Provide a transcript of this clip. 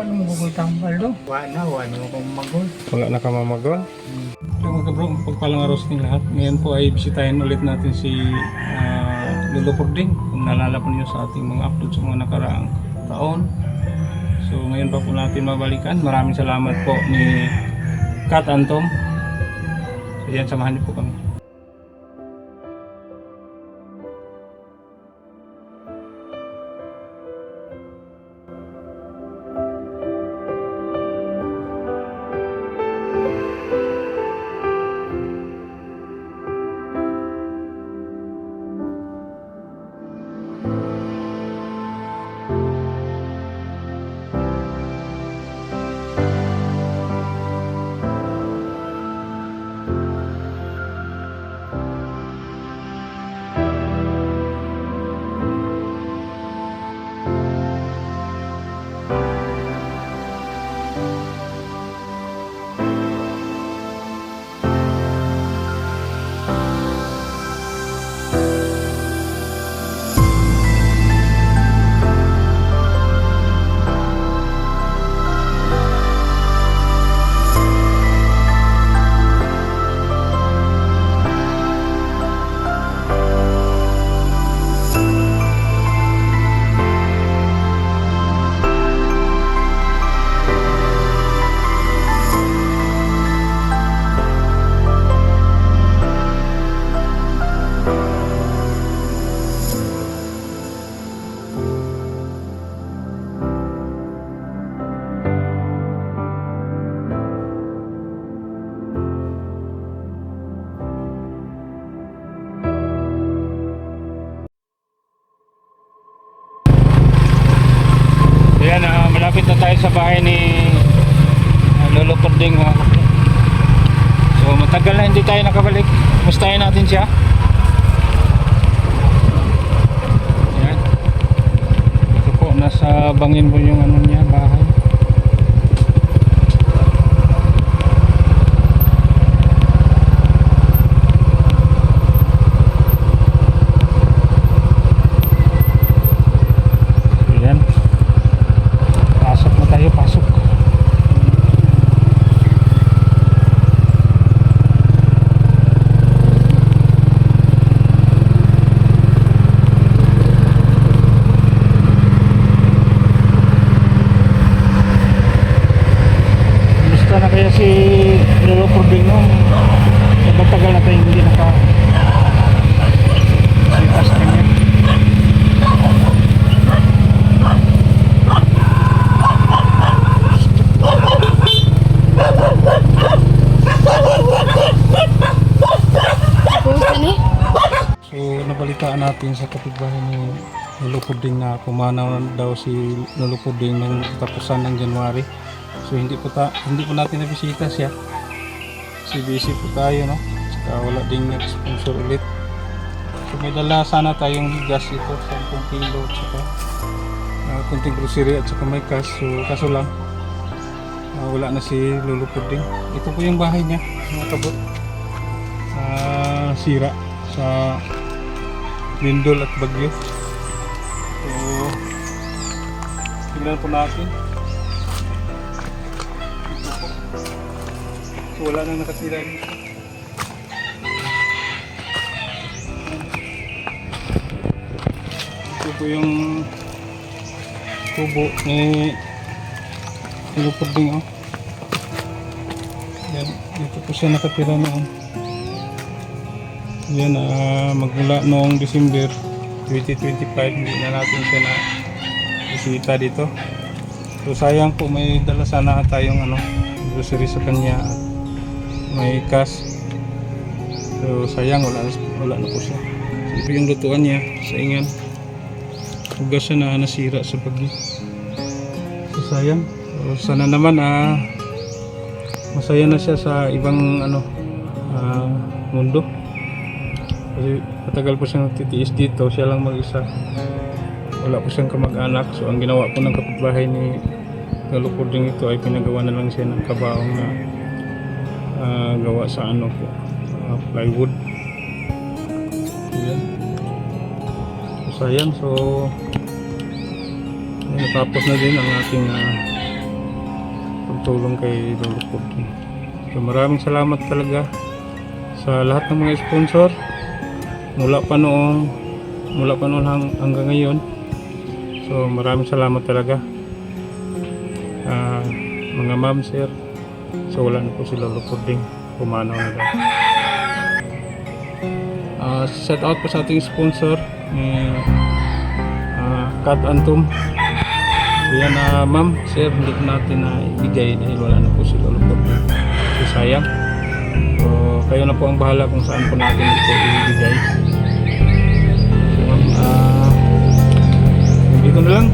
wala mo gugol tambal do. Wala mo kong magol. Wala na ka mamagol. So mga bro, pagpalang araw sa ating lahat. Ngayon po ay bisitahin ulit natin si Lolo Pording. Kung naalala po niyo sa ating mga upload sa mga nakaraang taon. So ngayon pa po natin mabalikan. Maraming salamat po ni Kat Antom. So yan, samahan niyo po kami. Ayan, malapit na tayo sa bahay ni Lolo Pording. So matagal na hindi tayo nakabalik. Mustahin natin siya. Ayan. Ito po, nasa bangin po yung ano niya, bahay. Pasok. Gusto na kaya si Lolo Pording no? Sa matagal na tayo hindi lipas kanya. So nabalitaan natin sa kapitbahay ni Lolo Pording na pumanaw daw si Lolo Pording nung tapusan ng January. So hindi po natin nabisita siya. Kasi busy po tayo, no? Saka wala ding nag-sponsor ulit. So may dala sana tayong gas ito, 10 kilo, saka kunting grocery at saka may cash. So kaso lang wala na si Lolo Pording. Ito po yung bahay niya, mga kabot. Sira sa lindol at bagyo. So tingnan po natin. So wala nang nakatira dito. Ito po yung kubo ni Lolo Pording. Yan, dito po siya nakatira noon. Yan, magmula noong December 2025 hindi na natin siya na bisita dito. So sayang po, may dala sana tayong grocery sa kanya at may cash. So sayang, wala na po siya. Ito yung lutuan niya sa ingan. Hugas siya na nasira sa bagyo. So sayang. So sana naman masaya na siya sa ibang mundo. Kasi matagal po siyang titiis dito, siya lang mag-isa. Wala po siyang kamag-anak. So ang ginawa po ng kapitbahay ni Lolo Pording ito ay pinagawa na lang siya ng kabaong na gawa sa plywood. Ayan. So sayang, so natapos na din ang ating nagtulong kay Lolo Puding. So maraming salamat talaga sa lahat ng mga sponsor mula pa noon hanggang ngayon. So maraming salamat talaga. Mga ma'am, sir, so wala na po si Lolo Puding, pumanaw na daw. Shout out po sa ating sponsor ni Kat Antum. So yan, ma'am, sir, hindi po natin na ibigay dahil wala na po si Lolo Puding. So sayang. So kayo na po ang bahala kung saan po natin ito ibigay. So ma'am, dito na lang.